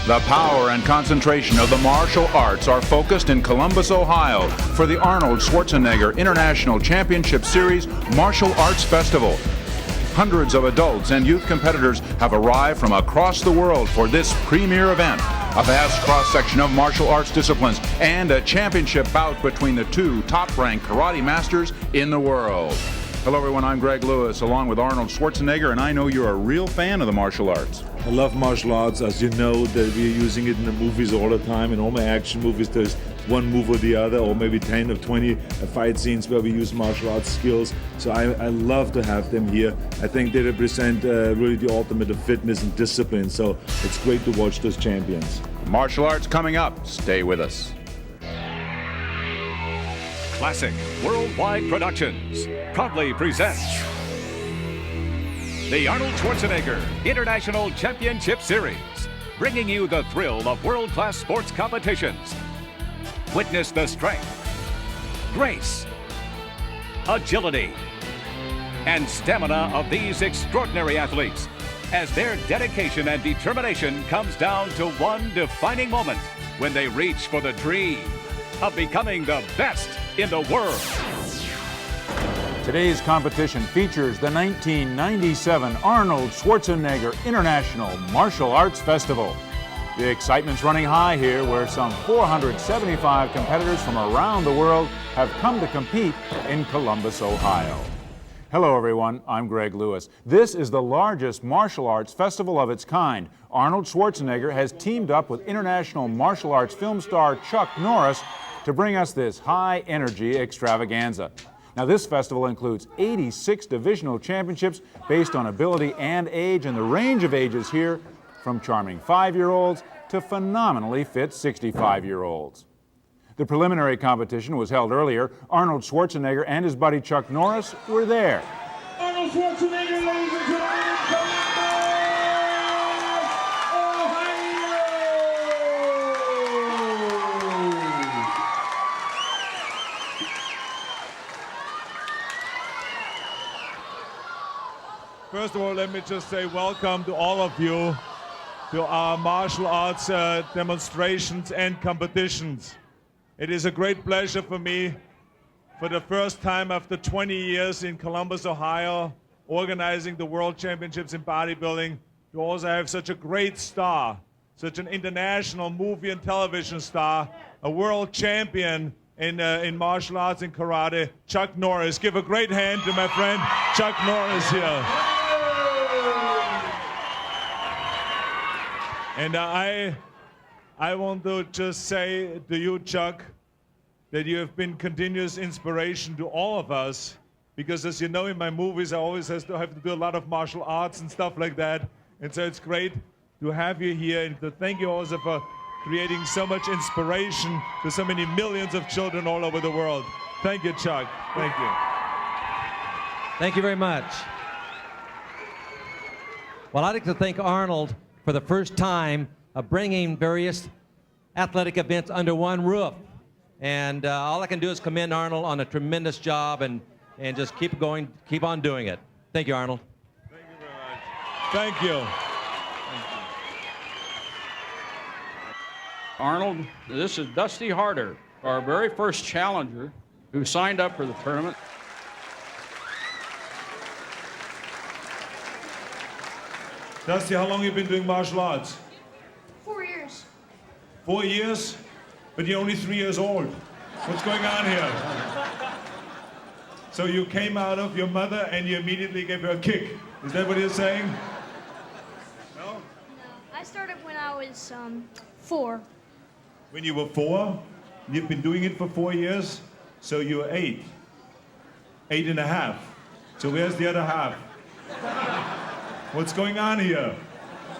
The power and concentration of the martial arts are focused in Columbus, Ohio for the Arnold Schwarzenegger International Championship Series Martial Arts Festival. Hundreds of adults and youth competitors have arrived from across the world for this premier event. A vast cross-section of martial arts disciplines and a championship bout between the two top-ranked karate masters in the world. Hello everyone, I'm Greg Lewis along with Arnold Schwarzenegger, and I know you're a real fan of the martial arts. I love martial arts. As you know, that we're using it in the movies all the time. In all my action movies, there's one move or the other, or maybe 10 or 20 fight scenes where we use martial arts skills. So I love to have them here. I think they represent really the ultimate of fitness and discipline. So it's great to watch those champions. Martial arts coming up. Stay with us. Classic Worldwide Productions proudly presents the Arnold Schwarzenegger International Championship Series, bringing you the thrill of world-class sports competitions. Witness the strength, grace, agility, and stamina of these extraordinary athletes as their dedication and determination comes down to one defining moment when they reach for the dream of becoming the best in the world. Today's competition features the 1997 Arnold Schwarzenegger International Martial Arts Festival. The excitement's running high here, where some 475 competitors from around the world have come to compete in Columbus, Ohio. Hello everyone, I'm Greg Lewis. This is the largest martial arts festival of its kind. Arnold Schwarzenegger has teamed up with international martial arts film star Chuck Norris to bring us this high-energy extravaganza. Now, this festival includes 86 divisional championships based on ability and age, and the range of ages here from charming 5-year-olds to phenomenally fit 65-year-olds. The preliminary competition was held earlier. Arnold Schwarzenegger and his buddy Chuck Norris were there. Arnold Schwarzenegger, ladies and gentlemen, First of all, let me just say welcome to all of you to our martial arts demonstrations and competitions. It is a great pleasure for me, for the first time after 20 years in Columbus, Ohio, organizing the World Championships in bodybuilding, to also have such a great star, such an international movie and television star, a world champion in martial arts and karate, Chuck Norris. Give a great hand to my friend Chuck Norris here. And I want to just say to you, Chuck, that you have been continuous inspiration to all of us, because as you know, in my movies, I always have to do a lot of martial arts and stuff like that. And so it's great to have you here, and to thank you also for creating so much inspiration to so many millions of children all over the world. Thank you, Chuck. Thank you. Thank you very much. Well, I'd like to thank Arnold for the first time of bringing various athletic events under one roof. And all I can do is commend Arnold on a tremendous job, and just keep going, keep on doing it. Thank you, Arnold. Thank you very much. Thank you. Arnold, this is Dusty Harder, our very first challenger who signed up for the tournament. Dusty, how long have you been doing martial arts? 4 years. 4 years? But you're only 3 years old. What's going on here? So you came out of your mother and you immediately gave her a kick. Is that what you're saying? No? No, I started when I was 4. When you were 4? You've been doing it for 4 years? So you're 8. 8 and a half. So where's the other half? What's going on here?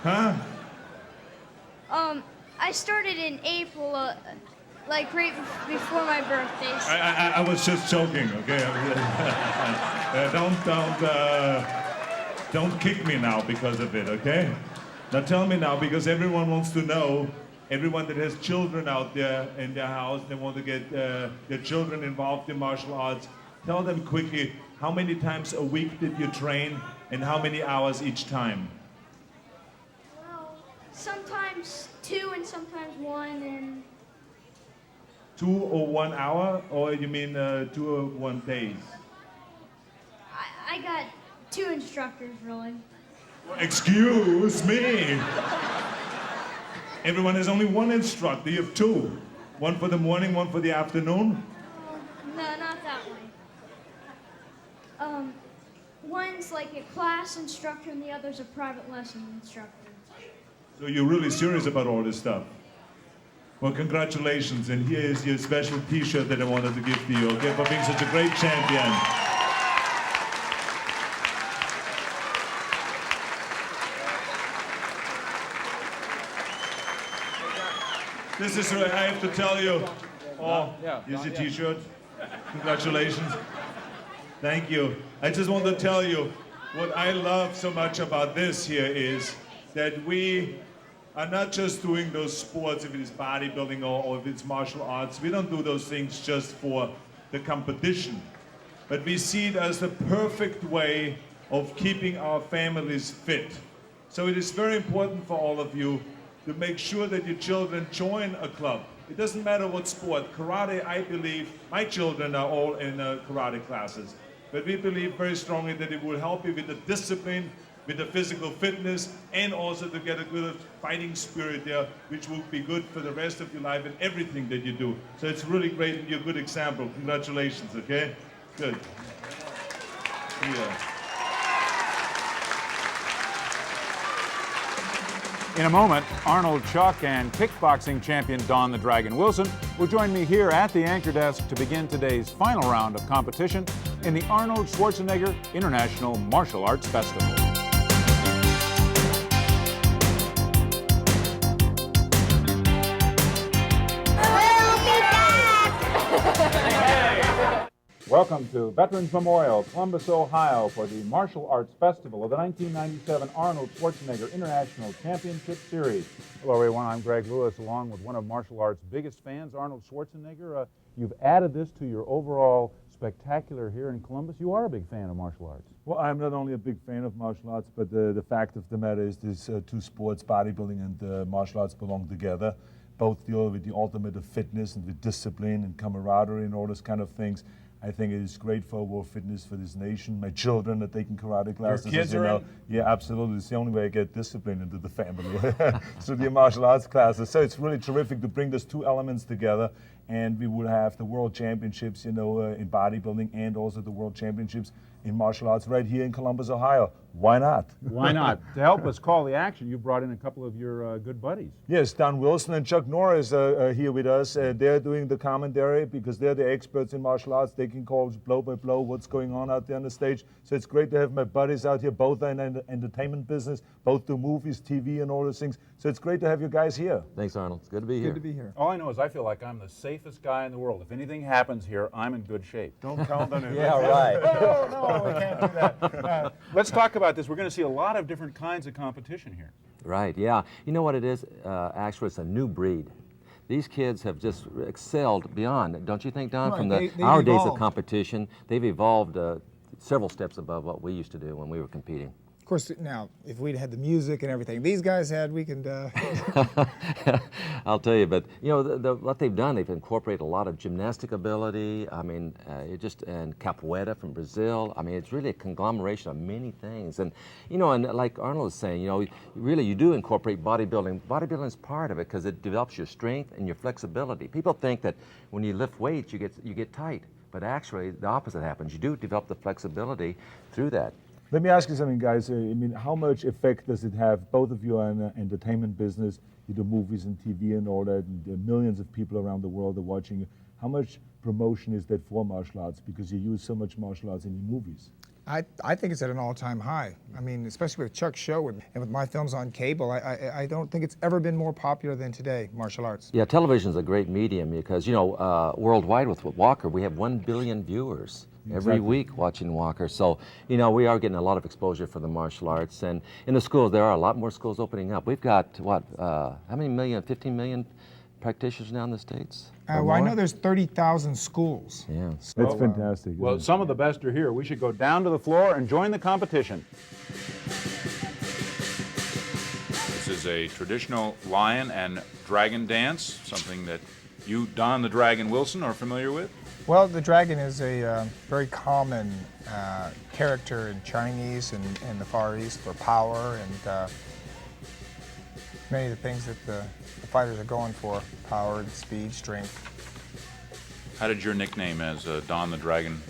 Huh? I started in April, like right before my birthday. I was just joking, okay? Don't kick me now because of it, okay? Now tell me now, because everyone wants to know, everyone that has children out there in their house, they want to get their children involved in martial arts. Tell them quickly, how many times a week did you train, and how many hours each time? Well, sometimes 2 and sometimes 1 and 2 or 1 hour, or you mean 2 or 1 days? I got 2 instructors really. Excuse me. Everyone has only 1 instructor. You have 2. 1 for the morning, 1 for the afternoon. No, not that way. One's like a class instructor and the other's a private lesson instructor. So you're really serious about all this stuff. Well, congratulations, and here is your special T-shirt that I wanted to give to you, okay, for being such a great champion. This is, I have to tell you, here's your T-shirt. Congratulations. Thank you. I just want to tell you, what I love so much about this here is that we are not just doing those sports, if it is bodybuilding or if it's martial arts. We don't do those things just for the competition, but we see it as the perfect way of keeping our families fit. So it is very important for all of you to make sure that your children join a club. It doesn't matter what sport. Karate, I believe, my children are all in karate classes. But we believe very strongly that it will help you with the discipline, with the physical fitness, and also to get a good fighting spirit there, which will be good for the rest of your life and everything that you do. So it's really great and you're a good example. Congratulations, okay? Good. Yeah. In a moment, Arnold Chuck and kickboxing champion Don the Dragon Wilson will join me here at the anchor desk to begin today's final round of competition in the Arnold Schwarzenegger International Martial Arts Festival. Welcome to Veterans Memorial, Columbus, Ohio, for the Martial Arts Festival of the 1997 Arnold Schwarzenegger International Championship Series. Hello, everyone. I'm Greg Lewis, along with one of martial arts' biggest fans, Arnold Schwarzenegger. You've added this to your overall spectacular here in Columbus. You are a big fan of martial arts. Well, I'm not only a big fan of martial arts, but the fact of the matter is these 2 sports, bodybuilding and martial arts, belong together. Both deal with the ultimate of fitness and with discipline and camaraderie and all those kind of things. I think it is great for overall fitness for this nation. My children are taking karate classes. Your kids are in? Yeah, absolutely. It's the only way I get discipline into the family. So the martial arts classes. So it's really terrific to bring those 2 elements together. And we will have the World Championships, in bodybuilding, and also the World Championships in martial arts right here in Columbus, Ohio. Why not? Why not? To help us call the action, you brought in a couple of your good buddies. Yes, Don Wilson and Chuck Norris are here with us. They're doing the commentary because they're the experts in martial arts. They can call blow by blow what's going on out there on the stage. So it's great to have my buddies out here. Both are in the entertainment business, both do movies, TV, and all those things. So it's great to have you guys here. Thanks, Arnold. It's good to be here. Good to be here. All I know is I feel like I'm the safest guy in the world. If anything happens here, I'm in good shape. Don't count on it. Yeah, right. No, we can't do that. Let's talk about this. We're going to see a lot of different kinds of competition here. Right, yeah. You know what it is? Actually, it's a new breed. These kids have just excelled beyond, don't you think, Don? Right, From they've our days of evolved. competition, they've evolved several steps above what we used to do when we were competing. Of course, now, if we'd had the music and everything these guys had, we could... I'll tell you, but, you know, what they've done, they've incorporated a lot of gymnastic ability, I mean, and capoeira from Brazil. I mean, it's really a conglomeration of many things. And, you know, and like Arnold is saying, you know, really you do incorporate bodybuilding. Bodybuilding is part of it because it develops your strength and your flexibility. People think that when you lift weights, you get tight. But actually, the opposite happens. You do develop the flexibility through that. Let me ask you something, guys. I mean, how much effect does it have? Both of you are in the entertainment business. You do movies and TV and all that. And there are millions of people around the world are watching you. How much promotion is that for martial arts? Because you use so much martial arts in your movies. I think it's at an all-time high. I mean, especially with Chuck's show and with my films on cable, I don't think it's ever been more popular than today, martial arts. Yeah, television is a great medium because, you know, worldwide with Walker, we have 1 billion viewers every week watching Walker. So, you know, we are getting a lot of exposure for the martial arts. And in the schools, there are a lot more schools opening up. We've got, what, how many million, 15 million practitioners now in the States? Well, I know there's 30,000 schools. Yeah. That's fantastic. Well, some of the best are here. We should go down to the floor and join the competition. This is a traditional lion and dragon dance, something that you, Don the Dragon Wilson, are familiar with. Well, the dragon is a very common character in Chinese and the Far East for power and many of the things that the fighters are going for, power, speed, strength. How did your nickname as Don the Dragon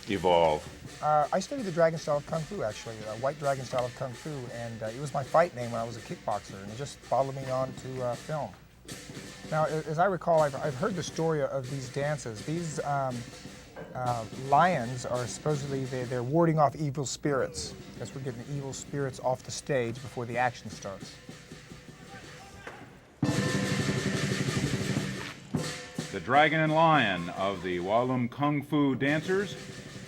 evolve? I studied the dragon style of Kung Fu, actually, white dragon style of Kung Fu, and it was my fight name when I was a kickboxer, and it just followed me on to film. Now, as I recall, I've heard the story of these dances. These lions are supposedly, they're warding off evil spirits, because we're getting evil spirits off the stage before the action starts. The Dragon and Lion of the Walloon Kung Fu dancers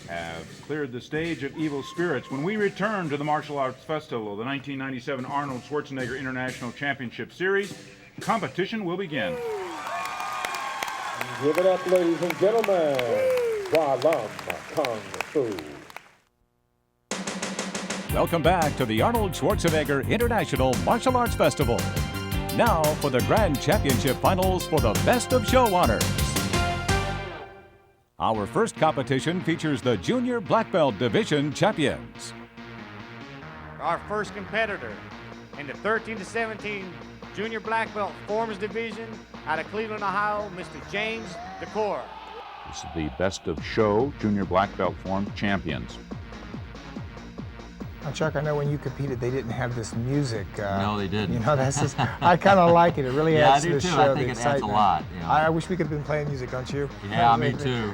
have cleared the stage of evil spirits. When we return to the Martial Arts Festival, the 1997 Arnold Schwarzenegger International Championship Series, competition will begin. Give it up, ladies and gentlemen. Walloon Kung Fu. Welcome back to the Arnold Schwarzenegger International Martial Arts Festival. Now for the Grand Championship Finals for the Best of Show honors. Our first competition features the Junior Black Belt Division champions. Our first competitor in the 13 to 17 Junior Black Belt Forms Division out of Cleveland, Ohio, Mr. James Decore. This is the Best of Show Junior Black Belt Form champions. Now, Chuck, I know when you competed, they didn't have this music. No, they didn't. You know, that's just, I kind of like it. It really adds to the show. I think it adds a lot. You know. I wish we could have been playing music, don't you? Yeah, me too.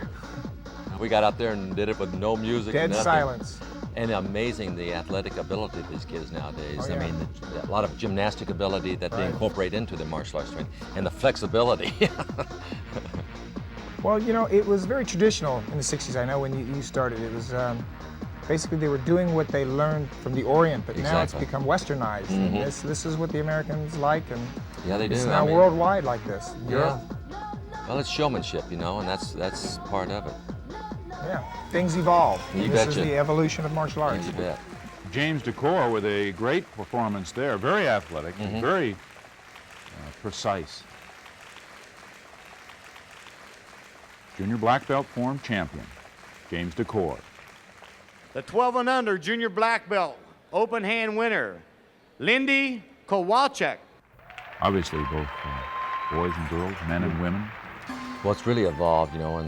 We got out there and did it with no music. Dead nothing. silence. And amazing the athletic ability of these kids nowadays. Oh, yeah. I mean, a lot of gymnastic ability that they incorporate into their martial arts training, and the flexibility. Well, you know, it was very traditional in the 60s. I know when you started, it was basically they were doing what they learned from the Orient, but now it's become westernized. Mm-hmm. And this is what the Americans like, and yeah, they do. It's now worldwide like this. Yeah. Well, it's showmanship, you know, and that's part of it. Yeah, things evolve. You this betcha. is the evolution of martial arts. You bet. James Decore with a great performance there, very athletic, and very precise. Junior Black Belt Form champion, James Decore. The 12 and under Junior Black Belt open hand winner, Lindy Kowalchuk. Obviously, both boys and girls, men and women. What's really evolved, you know,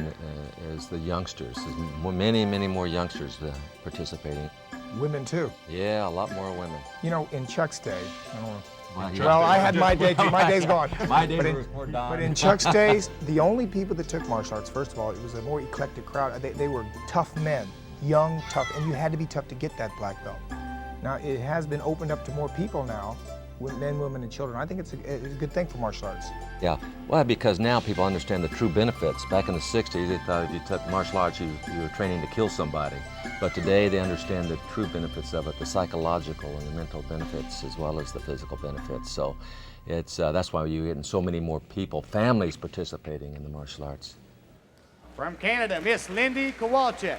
is the youngsters. There's many more youngsters participating. Women too. Yeah, a lot more women. You know, in Chuck's day, I don't know. Well, I had my day too. My day's gone. My day was more done. But in Chuck's days, the only people that took martial arts, first of all, it was a more eclectic crowd. They were tough men, young, tough, and you had to be tough to get that black belt. Now, it has been opened up to more people now, men, women, and children. I think it's a good thing for martial arts. Yeah, well, because now people understand the true benefits. Back in the 60s, they thought if you took martial arts, you were training to kill somebody. But today, they understand the true benefits of it, the psychological and the mental benefits, as well as the physical benefits. So it's that's why you're getting so many more people, families participating in the martial arts. From Canada, Miss Lindy Kowalchuk.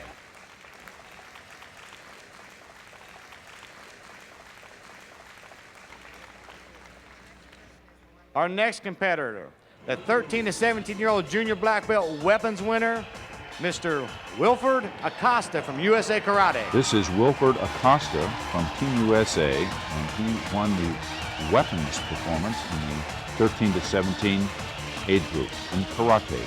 Our next competitor, the 13 to 17-year-old junior black belt weapons winner, Mr. Wilford Acosta from USA Karate. This is Wilford Acosta from Team USA, and he won the weapons performance in the 13 to 17 age group in karate.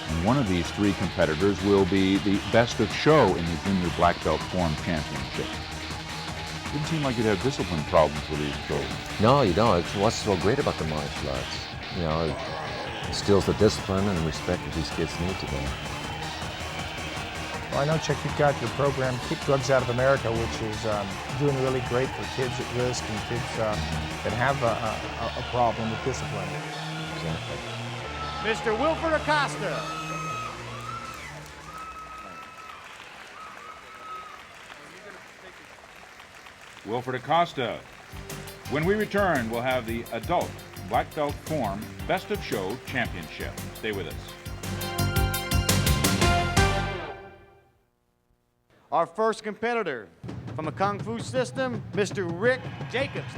And one of these three competitors will be the best of show in the Junior Black Belt Form Championship. Didn't seem like you'd have discipline problems with these children. No, you don't. It's what's so great about the martial arts. You know, it instills the discipline and the respect that these kids need today. Well, I know, Chuck, you've got your program, Kick Drugs Out of America, which is doing really great for kids at risk and kids that have a problem with discipline. Exactly. Mr. Wilford Acosta. Wilford Acosta. When we return, we'll have the adult Black Belt Form Best of Show Championship. Stay with us. Our first competitor from a Kung Fu system, Mr. Rick Jacobs.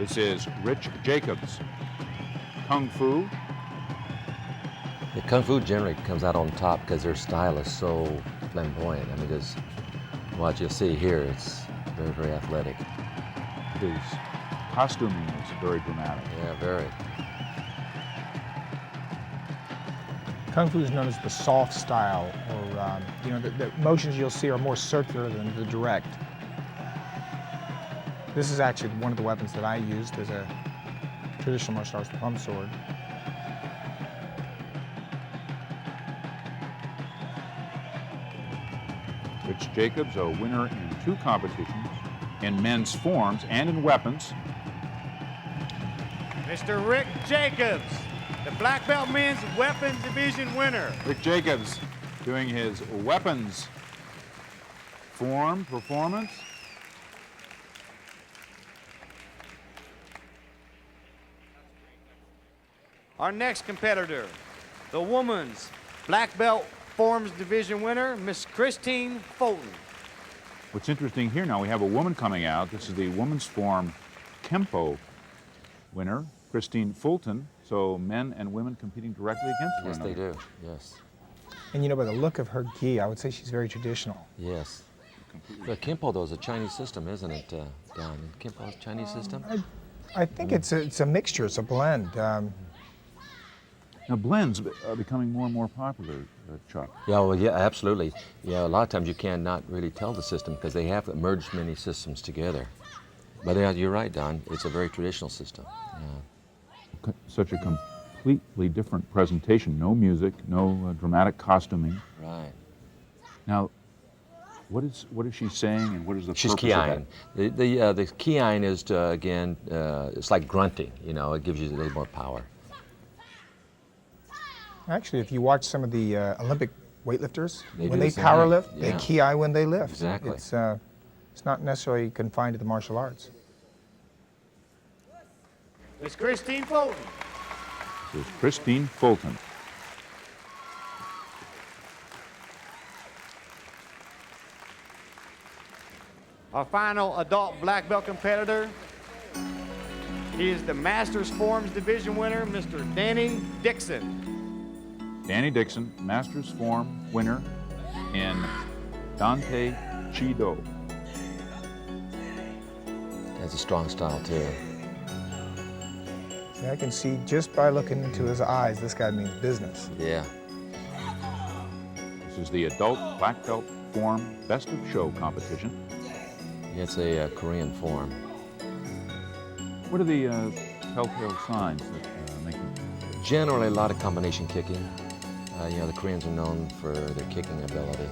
This is Rich Jacobs. Kung Fu. The Kung Fu generally comes out on top because their style is so flamboyant. I mean, just what you'll see here, it's very, very athletic. His costuming is very dramatic. Yeah, very. Kung Fu is known as the soft style, or you know, the motions you'll see are more circular than the direct. This is actually one of the weapons that I used as a traditional martial arts plum sword. Rich Jacobs, a winner in 2 competitions, in men's forms and in weapons. Mr. Rick Jacobs, the black belt men's weapons division winner. Rick Jacobs doing his weapons form performance. Our next competitor, the women's black belt forms division winner, Miss Christine Fulton. What's interesting here now, we have a woman coming out. This is the women's form Kempo winner, Christine Fulton. So men and women competing directly against one another. Yes, they do, yes. And you know, by the look of her gi, I would say she's very traditional. Yes. The Kempo, though, is a Chinese system, isn't it, Don? Kempo is a Chinese system? I think it's a mixture, it's a blend. Now blends are becoming more and more popular, Chuck. Yeah, well, yeah, absolutely. Yeah, a lot of times you cannot really tell the system because they have merged many systems together. But yeah, you're right, Don. It's a very traditional system. Yeah. Such a completely different presentation. No music, no dramatic costuming. Right. Now, what is she saying, and what is the She's purpose of keying. that? The keying is to, again, it's like grunting. You know, it gives you a little more power. Actually, if you watch some of the Olympic weightlifters, when do they the same power thing. lift, Yeah. they key when they lift. Exactly. It's not necessarily confined to the martial arts. Miss Christine Fulton. This is Christine Fulton. Our final adult black belt competitor, he is the Masters Forms Division winner, Mr. Danny Dixon. Danny Dixon, Masters Form winner in Dante Chido. Has a strong style, too. See, I can see just by looking into his eyes, this guy means business. Yeah. This is the adult black belt form best of show competition. It's a Korean form. What are the telltale signs that make them? Generally, a lot of combination kicking. You know, the Koreans are known for their kicking ability.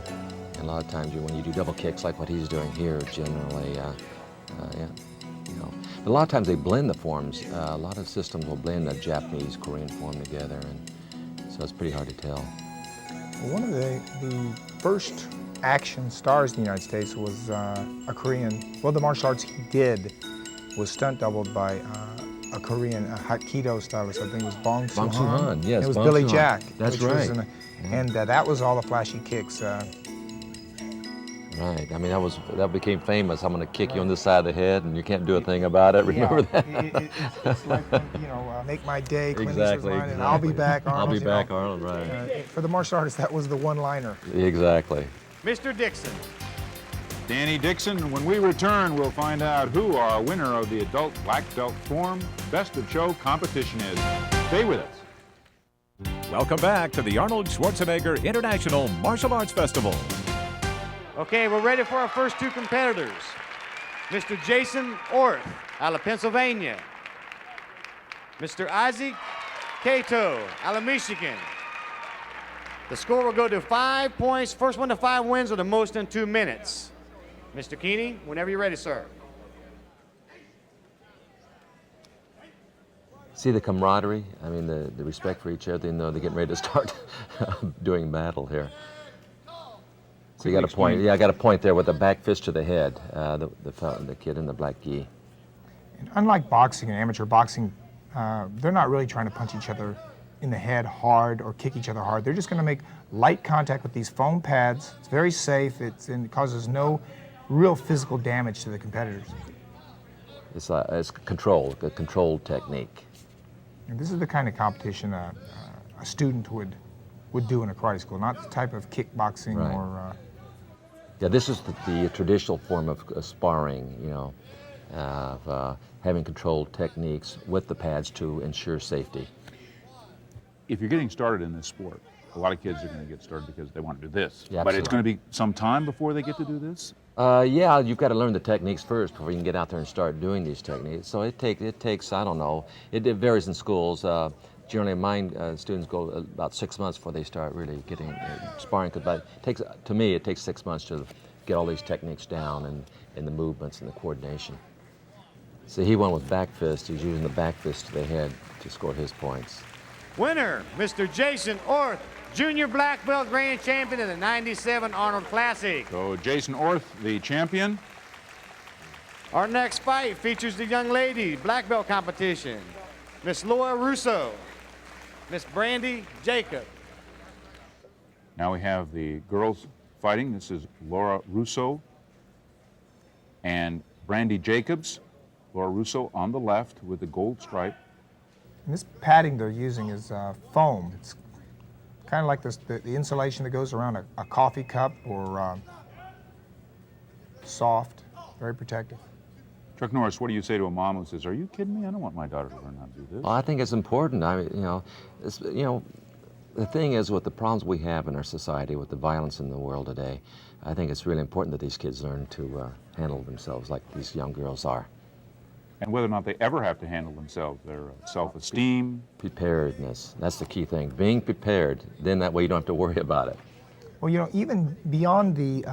And a lot of times when you do double kicks like what he's doing here, generally, yeah, you know. But a lot of times they blend the forms. A lot of systems will blend a Japanese, Korean form together, and so it's pretty hard to tell. One of the first action stars in the United States was a Korean. Well, the martial arts he did was stunt doubled by a Korean Hapkido stylist. I think it was Bong Soo-han. Yes, it was Bong Billy Soo-han. Jack. That's which was right. And that was all the flashy kicks. Right. I mean, that became famous. I'm going to kick you on this side of the head, and you can't do a thing about it. Remember that? It's like, you know, make my day. Clint Exactly. Eastwood's line, and I'll be back, Arnold. I'll be back, Arnold. Right. For the martial artist, that was the one-liner. Exactly. Mr. Dixon. Danny Dixon. When we return, we'll find out who our winner of the adult black belt form best of show competition is. Stay with us. Welcome back to the Arnold Schwarzenegger International Martial Arts Festival. Okay, we're ready for our first 2 competitors. Mr. Jason Orth out of Pennsylvania. Mr. Isaac Kato out of Michigan. The score will go to 5 points. First 1 to 5 wins, or the most in 2 minutes. Mr. Keeney, whenever you're ready, sir. See the camaraderie? I mean, the respect for each other. They know they're getting ready to start doing battle here. So you got a point. Yeah, I got a point there with the back fist to the head. The kid in the black gi. And unlike boxing and amateur boxing, they're not really trying to punch each other in the head hard or kick each other hard. They're just going to make light contact with these foam pads. It's very safe. And it causes no real physical damage to the competitors. it's a controlled technique. And this is the kind of competition a student would do in a karate school, not the type of kickboxing Right. or. Yeah, this is the traditional form of sparring, you know, of having controlled techniques with the pads to ensure safety. If you're getting started in this sport, a lot of kids are going to get started because they want to do this. Yeah, but it's absolutely. going to be some time before they get to do this? Yeah, you've got to learn the techniques first before you can get out there and start doing these techniques. So it takes I don't know, it varies in schools. Generally, mine students go about 6 months before they start really getting sparring. But to me, it takes 6 months to get all these techniques down and the movements and the coordination. So he won with back fist. He's using the back fist to the head to score his points. Winner, Mr. Jason Orth, Junior Black Belt Grand Champion of the 97 Arnold Classic. So Jason Orth, the champion. Our next fight features the young lady black belt competition. Miss Laura Russo, Miss Brandy Jacob. Now we have the girls fighting. This is Laura Russo and Brandy Jacobs. Laura Russo on the left with the gold stripe. And this padding they're using is foam. It's kind of like the insulation that goes around a coffee cup, or soft, very protective. Chuck Norris, what do you say to a mom who says, "Are you kidding me? I don't want my daughter to learn how to do this." Well, I think it's important. I mean, the thing is, with the problems we have in our society, with the violence in the world today, I think it's really important that these kids learn to handle themselves like these young girls are. And whether or not they ever have to handle themselves, their self-esteem. Preparedness, that's the key thing. Being prepared, then that way you don't have to worry about it. Well, you know, even beyond the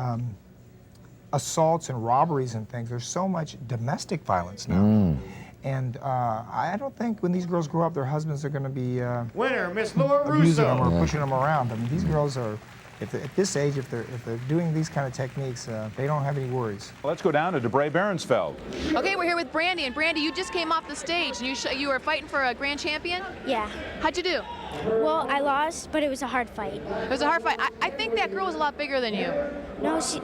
assaults and robberies and things, there's so much domestic violence now. And I don't think when these girls grow up, their husbands are going to be Winner, Miss Laura abusing Russo. them or pushing them around. I mean, these girls are, at this age, if they're doing these kind of techniques, they don't have any worries. Let's go down to Debrae Barensfeld. Okay, we're here with Brandy, and Brandy, you just came off the stage, and you were fighting for a grand champion? Yeah. How'd you do? Well, I lost, but it was a hard fight. It was a hard fight. I think that girl was a lot bigger than you. No, she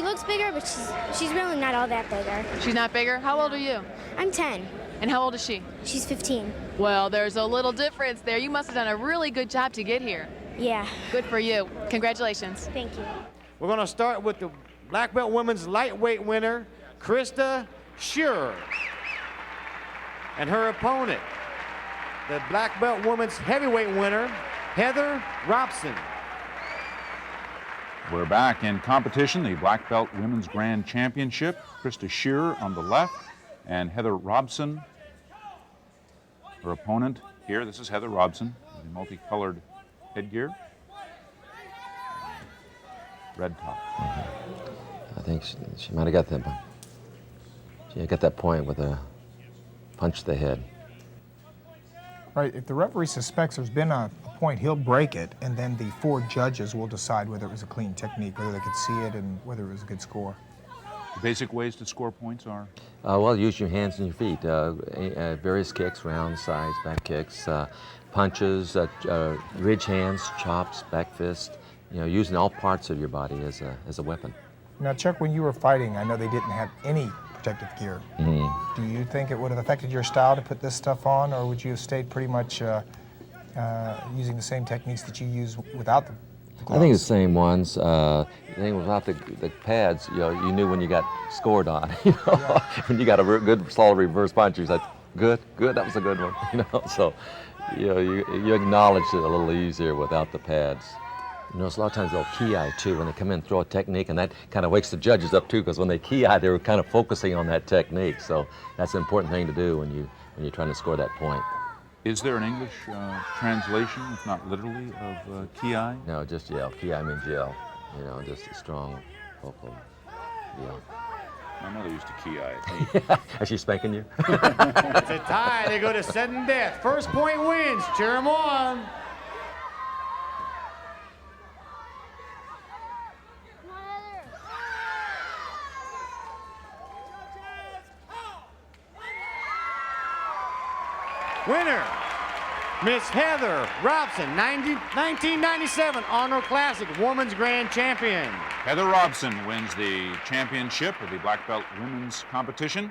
looks bigger, but she's really not all that bigger. She's not bigger? How old are you? I'm 10. And how old is she? She's 15. Well, there's a little difference there. You must have done a really good job to get here. Yeah. Good for you. Congratulations. Thank you. We're going to start with the black belt women's lightweight winner, Krista Shearer, and her opponent, the black belt women's heavyweight winner, Heather Robson. We're back in competition, the Black Belt Women's Grand Championship. Krista Shearer on the left and Heather Robson, her opponent here. This is Heather Robson, the multicolored headgear. Red top. I think she might have got that. She got that point with a punch to the head. Right, if the referee suspects there's been a point, he'll break it, and then the 4 judges will decide whether it was a clean technique, whether they could see it, and whether it was a good score. The basic ways to score points are? Well, use your hands and your feet. Various kicks, round, sides, back kicks, punches, ridge hands, chops, back fist. You know, using all parts of your body as a weapon. Now, Chuck, when you were fighting, I know they didn't have any protective gear. Do you think it would have affected your style to put this stuff on, or would you have stayed pretty much using the same techniques that you use without the gloves? I think the same ones. The thing without the pads, you know, you knew when you got scored on. You know, when you got a good solid reverse punch, you said, "Good, that was a good one." You know, so you know you acknowledge it a little easier without the pads. You know, a lot of times they'll key-eye too when they come in and throw a technique, and that kind of wakes the judges up too, because when they key-eye, they were kind of focusing on that technique. So that's an important thing to do when you're trying to score that point. Is there an English translation, if not literally, of ki? No, just yell. Ki means yell. You know, just a strong vocal yell. My mother used to ki. Is she spanking you? It's a tie. They go to sudden death. First point wins. Cheer them on. Winner, Miss Heather Robson, 1997 Arnold Classic Women's Grand Champion. Heather Robson wins the championship of the Black Belt Women's Competition.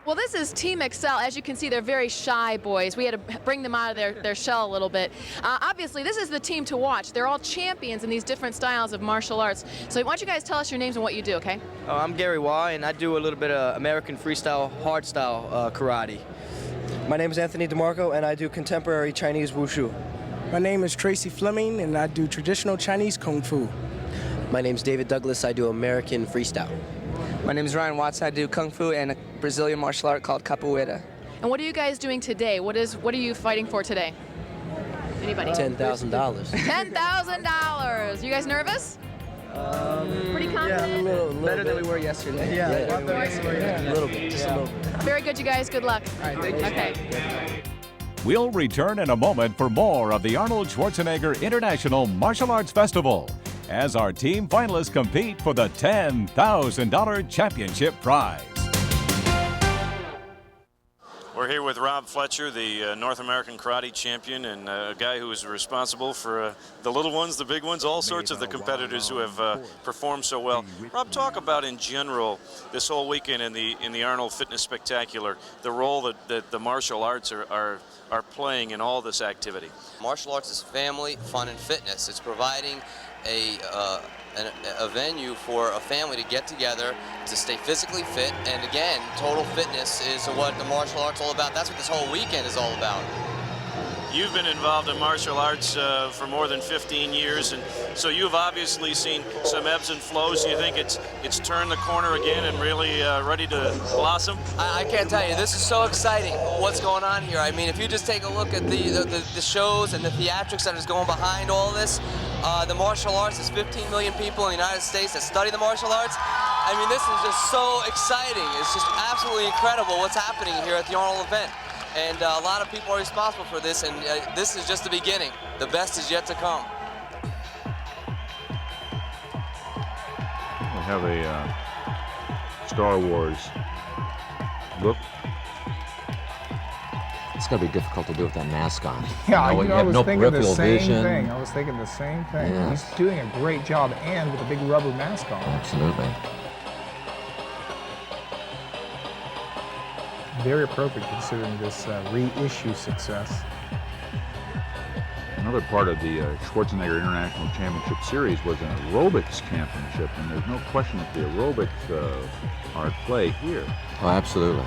Well, this is Team Xcel. As you can see, they're very shy boys. We had to bring them out of their shell a little bit. Obviously, this is the team to watch. They're all champions in these different styles of martial arts. So why don't you guys tell us your names and what you do, okay? I'm Gary Waugh, and I do a little bit of American freestyle, hardstyle karate. My name is Anthony DeMarco, and I do contemporary Chinese wushu. My name is Tracy Fleming, and I do traditional Chinese kung fu. My name is David Douglas. I do American freestyle. My name is Ryan Watts. I do kung fu and a Brazilian martial art called capoeira. And what are you guys doing today? What are you fighting for today? Anybody? $10,000. $10,000. You guys nervous? Pretty confident? Yeah, a little better than we were yesterday. Yeah, a little bit, just a little bit. Very good, you guys. Good luck. All right, thank you. Okay. We'll return in a moment for more of the Arnold Schwarzenegger International Martial Arts Festival as our team finalists compete for the $10,000 championship prize. We're here with Rob Fletcher, the North American Karate Champion, and a guy who is responsible for the little ones, the big ones, all sorts of the competitors who have performed so well. Rob, talk about in general this whole weekend in the Arnold Fitness Spectacular, the role that the martial arts are playing in all this activity. Martial arts is family, fun, and fitness. It's providing a venue for a family to get together to stay physically fit, and again, total fitness is what the martial arts is all about. That's what this whole weekend is all about. You've been involved in martial arts for more than 15 years, and so you've obviously seen some ebbs and flows. Do you think it's turned the corner again and really ready to blossom? I can't tell you, this is so exciting what's going on here. I mean, if you just take a look at the shows and the theatrics that is going behind all this, the martial arts, there's 15 million people in the United States that study the martial arts. I mean, this is just so exciting. It's just absolutely incredible what's happening here at the Arnold event. And a lot of people are responsible for this, and this is just the beginning. The best is yet to come. We have a Star Wars look. It's going to be difficult to do with that mask on. Yeah, I was thinking the same vision. thing. I was thinking the same thing. Yes. He's doing a great job, and with a big rubber mask on. Absolutely. Very appropriate considering this reissue success. Another part of the Schwarzenegger International Championship Series was an aerobics championship, and there's no question that the aerobics are at play here. Oh, absolutely.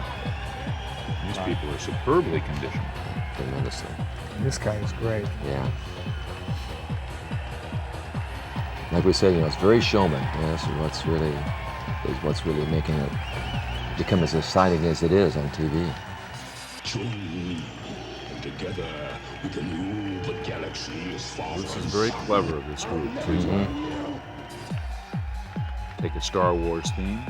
These people are superbly conditioned. Tremendously. This guy is great. Yeah. Like we said, it's very showman. That's what's really making it become as exciting as it is on TV. Together, we can move the galaxy as far This is very clever of this group to take a Star Wars theme.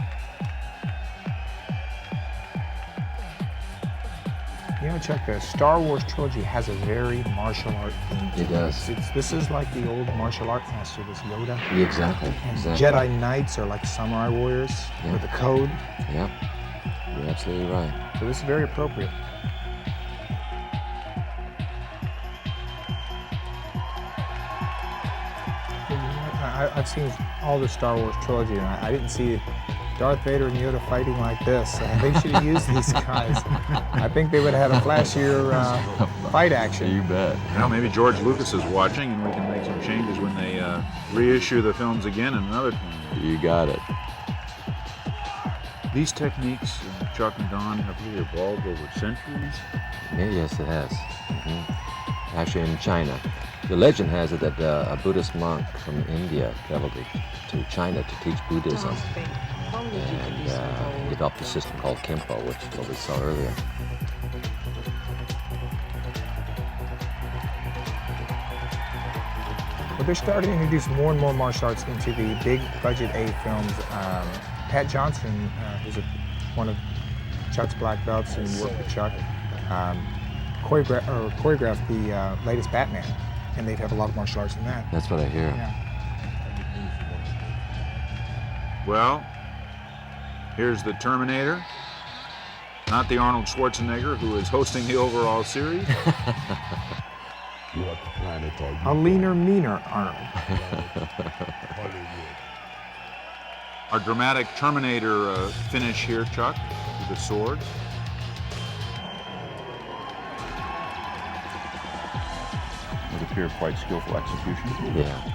Chuck, the Star Wars trilogy has a very martial art theme. It does. This is like the old martial art master, this Yoda. Yeah, exactly. And exactly. Jedi Knights are like samurai warriors with the code. Yeah, you're absolutely right. So this is very appropriate. I've seen all the Star Wars trilogy, and I didn't see Darth Vader and Yoda fighting like this. They should have used these guys. I think they would have had a flashier fight action. You bet. Now maybe George Lucas is watching, and we can make some changes when they reissue the films again in another time. You got it. These techniques, Chuck and Don, have really evolved over centuries. Yes, it has. Actually, in China. The legend has it that a Buddhist monk from India traveled to China to teach Buddhism and developed a system called Kempo, which is what we saw earlier. Well, they're starting to introduce more and more martial arts into the big budget A films. Pat Johnson, who's one of Chuck's black belts and worked with Chuck, choreographed the latest Batman, and they have a lot of martial arts in that. That's what I hear. Yeah. Well, here's the Terminator, not the Arnold Schwarzenegger, who is hosting the overall series. What planet are you? A leaner, meaner Arnold. Our dramatic Terminator finish here, Chuck, with the sword. appear quite skillful execution. Yeah.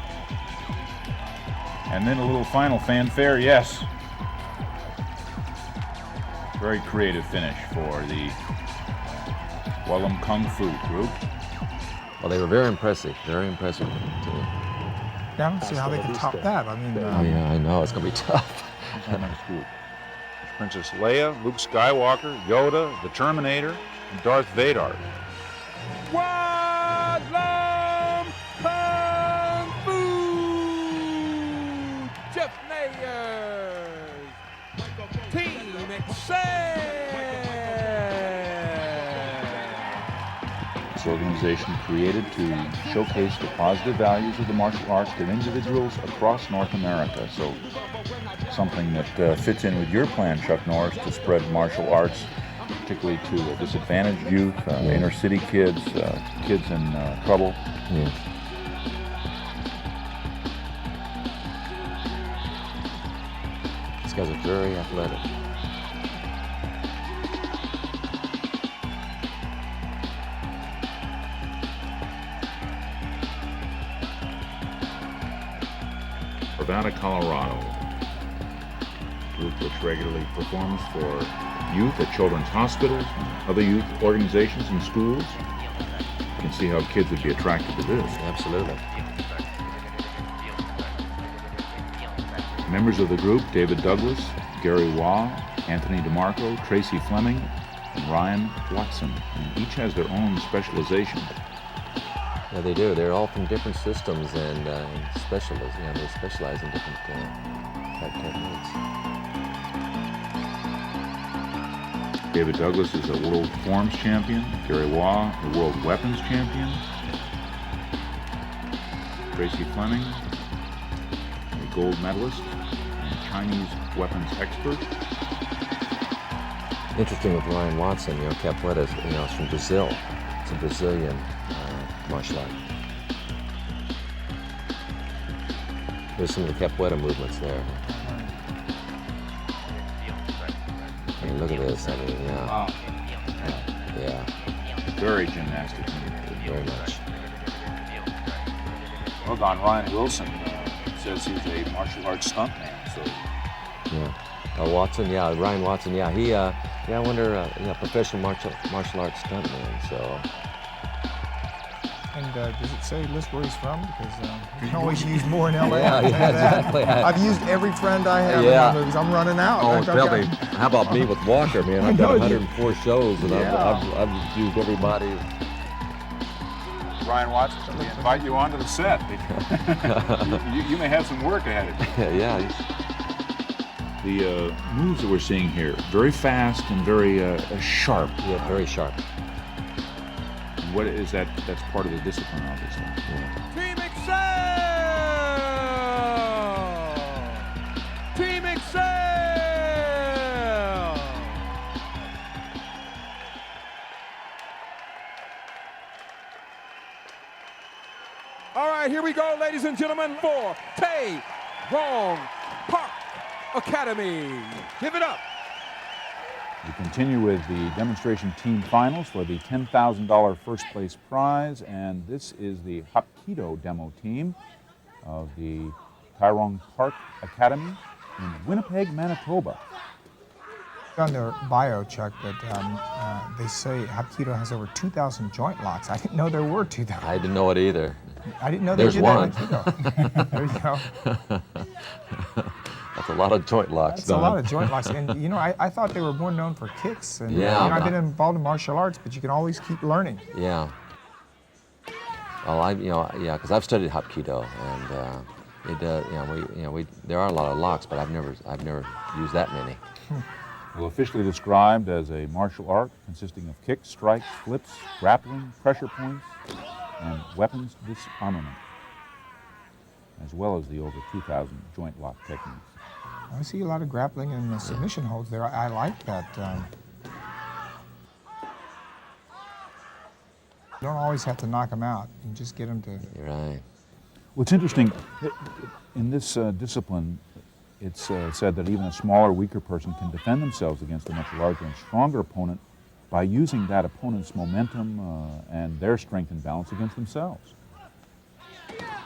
And then a little final fanfare, yes. Very creative finish for the Wallum Kung Fu group. Well, they were very impressive team. Yeah, I don't see how they can top that. I mean, Oh yeah, I know, it's gonna be tough. Who's that next group? Princess Leia, Luke Skywalker, Yoda, the Terminator, and Darth Vader. Wallum Kung Fu! Jeff Nayers! Team Xcel! This organization created to showcase the positive values of the martial arts to individuals across North America. So something that fits in with your plan, Chuck Norris, to spread martial arts, particularly to disadvantaged youth, inner city kids, kids in trouble. Yes. These guys are very athletic. Nevada, Colorado, group which regularly performs for youth at children's hospitals, other youth organizations and schools. You can see how kids would be attracted to this. Absolutely. Members of the group, David Douglas, Gary Waugh, Anthony DeMarco, Tracy Fleming, and Ryan Watson. And each has their own specialization. Yeah, they do. They're all from different systems and specialize. Yeah, they specialize in different techniques. David Douglas is a world forms champion. Gary Waugh, a world weapons champion. Tracy Fleming, a gold medalist and Chinese weapons expert. Interesting with Ryan Watson, capoeira is, is from Brazil. It's a Brazilian martial art. There's some of the capoeira movements there. I mean, look at this. I mean, yeah. Wow. Yeah. Very gymnastic. Very much. Well done, Ryan Wilson says he's a martial arts stuntman. So. Yeah. Watson, yeah, Ryan Watson, yeah. He, I wonder, professional martial arts stuntman. So. And does it say list where he's from? Because you can always use more in LA. Yeah, exactly. I've used every friend I have in the movies. I'm running out. Oh, tell me, how about me with Walker, man? I've done 104 shows, and I've used everybody. Ryan Watson, we invite you onto the set. you may have some work ahead of you. Yeah. The moves that we're seeing here, very fast and very sharp. Yeah, very sharp. What is that? That's part of the discipline, obviously. Yeah. Team Xcel! Team Xcel! All right, here we go, ladies and gentlemen, for Tae Rong Park Academy. Give it up. We continue with the demonstration team finals for the $10,000 first place prize, and this is the Hapkido demo team of the Tyrone Park Academy in Winnipeg, Manitoba. On their bio, Chuck, that they say Hapkido has over 2,000 joint locks. I didn't know there were 2,000. I didn't know it either. I didn't know there There's one. There you go. That's a lot of joint locks. That's a lot of joint locks. And I thought they were more known for kicks. And I've been involved in martial arts, but you can always keep learning. Yeah. Well, because I've studied Hapkido, and there are a lot of locks, but I've never used that many. Well, officially described as a martial art consisting of kicks, strikes, flips, grappling, pressure points, and weapons disarmament, as well as the over 2,000 joint lock techniques. I see a lot of grappling and submission holds there. I like that. You don't always have to knock them out. You can just get them to... You're right. Well, it's interesting. In this discipline, it's said that even a smaller, weaker person can defend themselves against a much larger and stronger opponent by using that opponent's momentum and their strength and balance against themselves.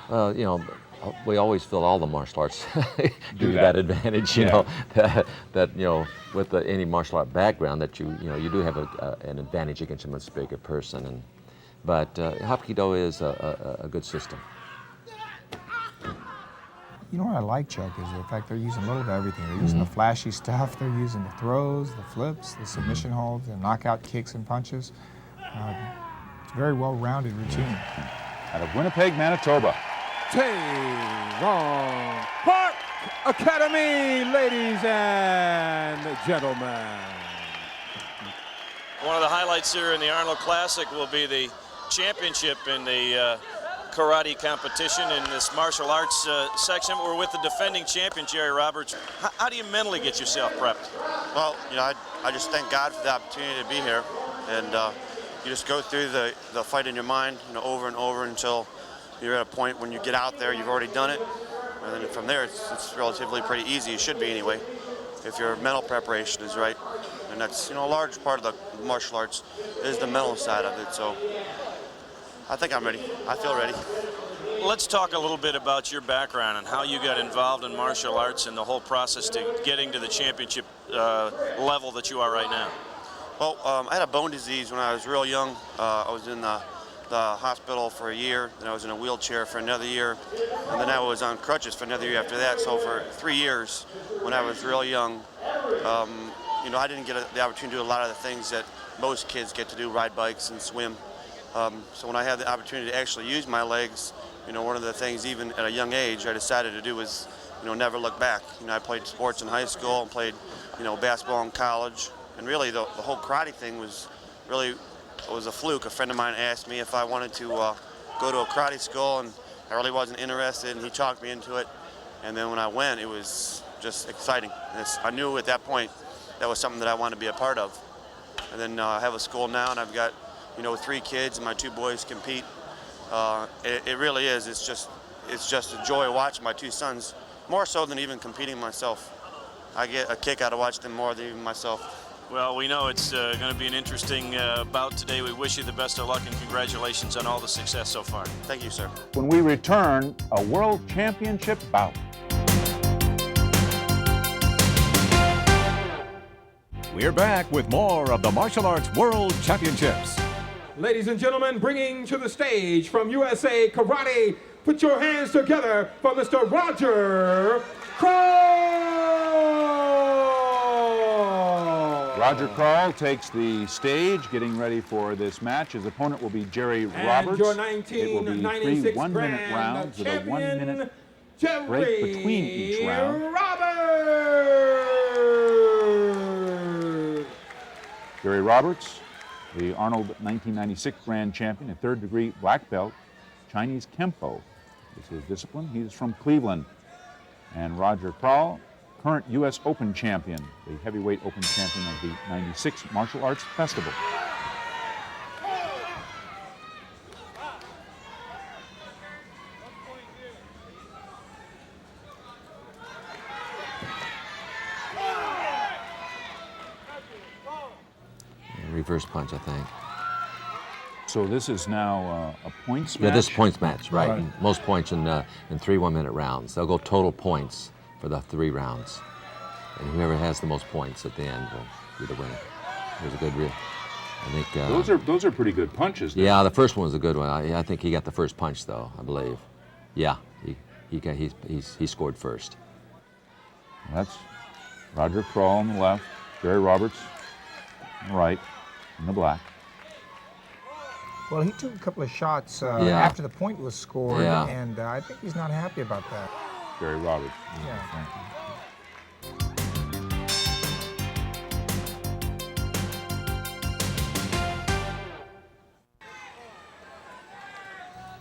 Well, you know, we always feel all the martial arts give you that. that advantage, you know, that you know, with any martial art background, that you you do have an advantage against a much bigger person. But Hapkido is a good system. You know what I like, Chuck, is the fact they're using a little bit of everything. They're using the flashy stuff, they're using the throws, the flips, the submission holds, the knockout kicks and punches. It's a very well-rounded routine. Out of Winnipeg, Manitoba. Tae-Rong Park Academy, ladies and gentlemen. One of the highlights here in the Arnold Classic will be the championship in the karate competition in this martial arts section. We're with the defending champion, Jerry Roberts. How do you mentally get yourself prepped? Well, you know, I just thank God for the opportunity to be here, and you just go through the fight in your mind, you know, over and over until you're at a point when you get out there, you've already done it, and then from there it's relatively pretty easy. It should be anyway, if your mental preparation is right, and that's, you know, a large part of the martial arts is the mental side of it. So I think I'm ready. I feel ready. Let's talk a little bit about your background and how you got involved in martial arts and the whole process to getting to the championship level that you are right now. Well, I had a bone disease when I was real young. I was in the hospital for a year, then I was in a wheelchair for another year, and then I was on crutches for another year after that. So for 3 years, when I was real young, you know, I didn't get the opportunity to do a lot of the things that most kids get to do, ride bikes and swim. So when I had the opportunity to actually use my legs, you know, one of the things even at a young age I decided to do was, you know, never look back. You know, I played sports in high school and played, you know, basketball in college, and really the whole karate thing was really, it was a fluke. A friend of mine asked me if I wanted to go to a karate school, and I really wasn't interested, and he talked me into it. And then when I went, it was just exciting. I knew at that point that was something that I wanted to be a part of. And then I have a school now, and I've got, you know, 3 kids, and my 2 boys compete. It really is. It's just a joy watching my 2 sons, more so than even competing myself. I get a kick out of watching them more than even myself. Well, we know it's going to be an interesting bout today. We wish you the best of luck and congratulations on all the success so far. Thank you, sir. When we return, a World Championship bout. We're back with more of the Martial Arts World Championships. Ladies and gentlemen, bringing to the stage from USA Karate, put your hands together for Mr. Roger Kroll! Roger Kroll takes the stage, getting ready for this match. His opponent will be Jerry Roberts. Your it will be 3 one-minute rounds with a 1-minute break between each round. Jerry Roberts, the Arnold 1996 Grand Champion, a 3rd-degree black belt, Chinese Kempo is his discipline. He's from Cleveland. And Roger Kroll, current U.S. Open champion, the heavyweight open champion of the 96 Martial Arts Festival. Reverse punch, I think. So this is now a points match? Yeah, this is points match, right? Most points in 3 one-minute rounds. They'll go total points for the 3 rounds. And whoever has the most points at the end will be the winner. It was a good real. I think those are pretty good punches. There. Yeah, the first one was a good one. I think he got the first punch though, I believe. Yeah, he scored first. That's Roger Kroll on the left, Jerry Roberts on the right, in the black. Well, he took a couple of shots after the point was scored, and I think he's not happy about that. Jerry Roberts. Yeah.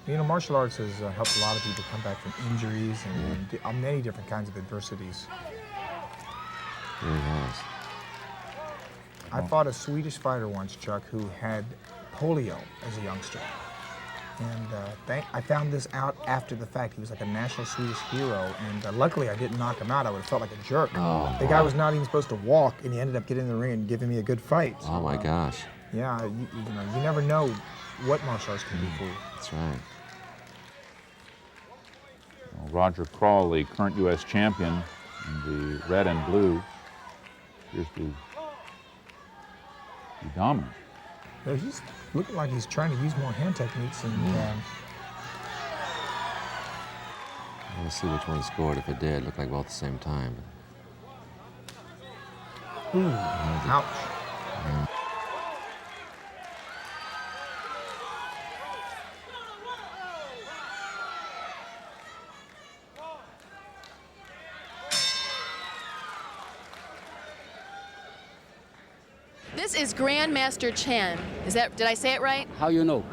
You know, martial arts has helped a lot of people come back from injuries and many different kinds of adversities. Really has. I fought a Swedish fighter once, Chuck, who had polio as a youngster. And I found this out after the fact. He was like a national Swedish hero, and luckily I didn't knock him out. I would have felt like a jerk. Oh, the guy was not even supposed to walk, and he ended up getting in the ring and giving me a good fight. So, oh my gosh. Yeah, you never know what martial arts can do for you. That's right. Well, Roger Crawley, current U.S. champion in the red and blue, appears to be dominant. Yeah, he's looking like he's trying to use more hand techniques. And, Let's see which one scored. If it did, looked like both at the same time. ouch. This is Grandmaster Chen. Did I say it right? How you know?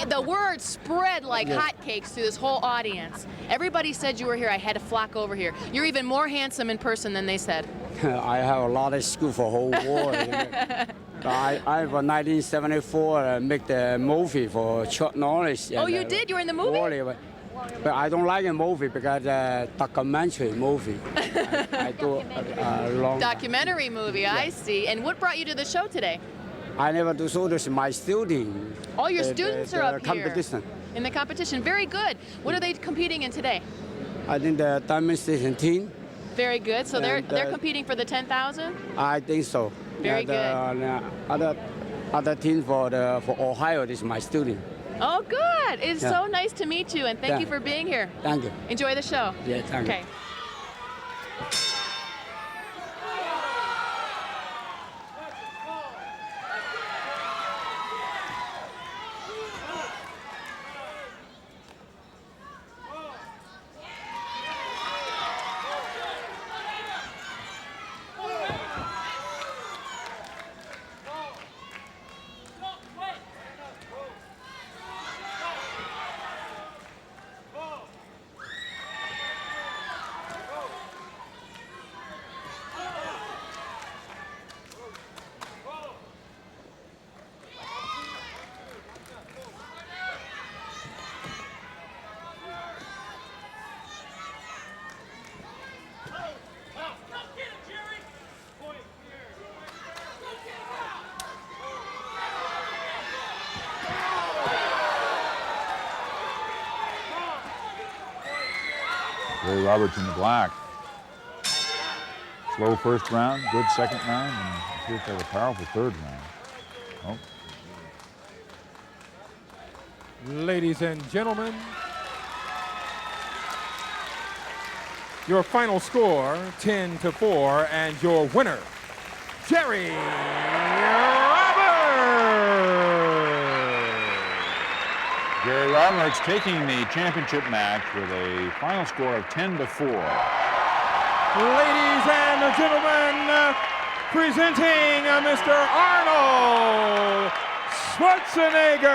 The word spread like Yeah. hotcakes through this whole audience. Everybody said you were here. I had to flock over here. You're even more handsome in person than they said. I have a lot of school for whole world. I was 1974 make the movie for Chuck Norris. Oh, you did? You were in the movie? But I don't like a movie because documentary movie. I do a long. Documentary movie, Yeah. I see. And what brought you to the show today? I never do so. This my student. All your students are up here. Competition. In the competition. Very good. What are they competing in today? I think the Diamond Station team. Very good. So they're And, competing for the 10,000? I think so. Very Other team for Ohio. This is my student. Oh, good. It's Yeah. so nice to meet you, and thank Yeah. you for being here. Thank you. Enjoy the show. Yeah, thank you. Okay. Ray Roberts in the black. Slow first round, good second round, and appears to have a powerful third round. Ladies and gentlemen, your final score, 10-4, and your winner, Jerry Gary Roberts taking the championship match with a final score of 10-4. Ladies and gentlemen, presenting Mr. Arnold Schwarzenegger.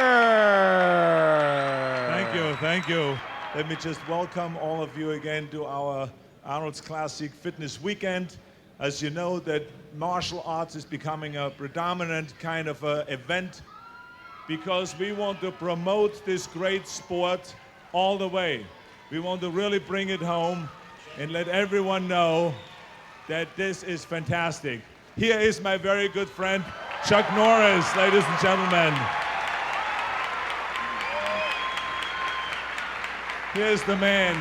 Thank you. Let me just welcome all of you again to our Arnold's Classic Fitness Weekend. As you know, that martial arts is becoming a predominant kind of event because we want to promote this great sport all the way. We want to really bring it home and let everyone know that this is fantastic. Here is my very good friend, Chuck Norris, ladies and gentlemen. Here's the man.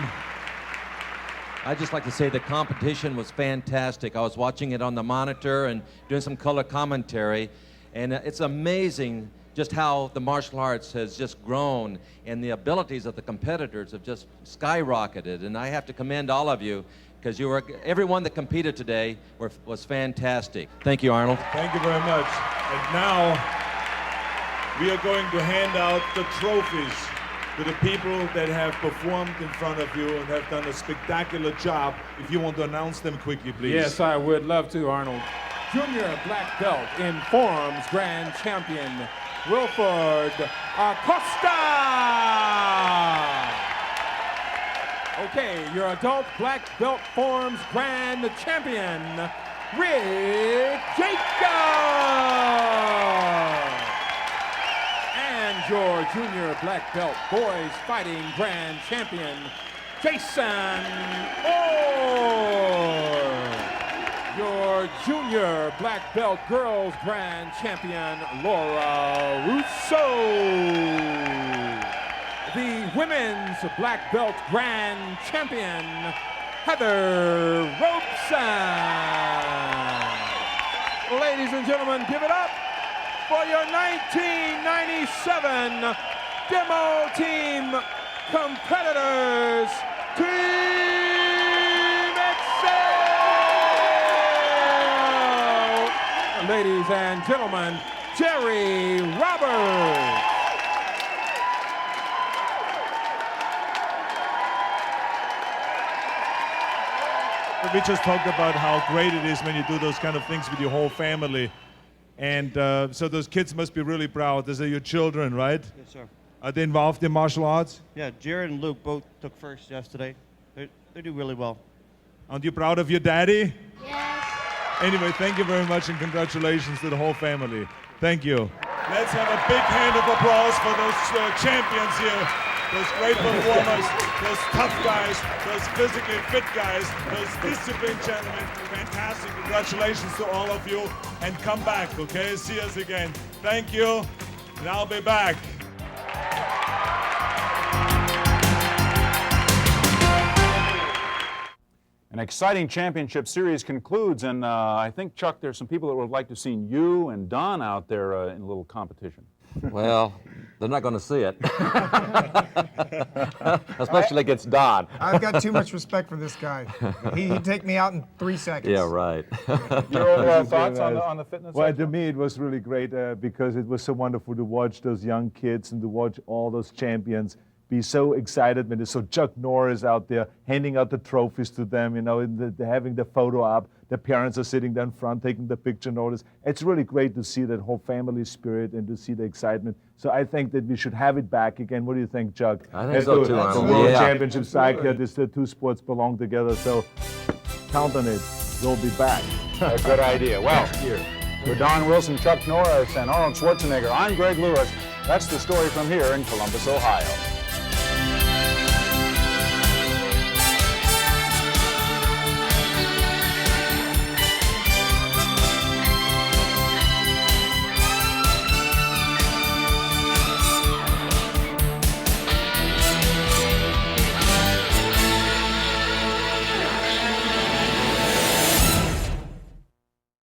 I'd just like to say the competition was fantastic. I was watching it on the monitor and doing some color commentary, and it's amazing just how the martial arts has just grown and the abilities of the competitors have just skyrocketed. And I have to commend all of you because everyone that competed today was fantastic. Thank you, Arnold. Thank you very much. And now we are going to hand out the trophies to the people that have performed in front of you and have done a spectacular job. If you want to announce them quickly, please. Yes, I would love to, Arnold. Junior black belt in forms grand champion, Wilford Acosta. Okay, your adult black belt forms grand champion, Rick Jacob. And your junior black belt boys fighting grand champion, Jason Orth. Your junior black belt girls grand champion, Laura Russo. the women's black belt grand champion, Heather Robson. Ladies and gentlemen, give it up for your 1997 demo team competitors, Team Xcel! Ladies and gentlemen, Jerry Roberts. We just talked about how great it is when you do those kind of things with your whole family. And so those kids must be really proud. Those are your children, right? Yes, sir. Are they involved in martial arts? Yeah, Jared and Luke both took first yesterday. They do really well. Aren't you proud of your daddy? Yes. Anyway, thank you very much and congratulations to the whole family. Thank you. Let's have a big hand of applause for those champions here. Those great performers, those tough guys, those physically fit guys, those disciplined gentlemen. Fantastic. Congratulations to all of you. And come back, okay? See us again. Thank you. And I'll be back. An exciting championship series concludes, and I think, Chuck, there's some people that would like to see you and Don out there in a little competition. Well, they're not going to see it. Especially against Don. I've got too much respect for this guy. He'd take me out in 3 seconds. Yeah, right. Your overall thoughts on the fitness? Well, to me, it was really great because it was so wonderful to watch those young kids and to watch all those champions be so excited when they saw Chuck Norris out there handing out the trophies to them, you know, and having the photo up. The parents are sitting there in front taking the picture notice. It's really great to see that whole family spirit and to see the excitement. So I think that we should have it back again. What do you think, Chuck? I think so too, Arnold. The World Championships back here. The two sports belong together. So count on it. We'll be back. A good idea. Well, for Don Wilson, Chuck Norris, and Arnold Schwarzenegger, I'm Greg Lewis. That's the story from here in Columbus, Ohio.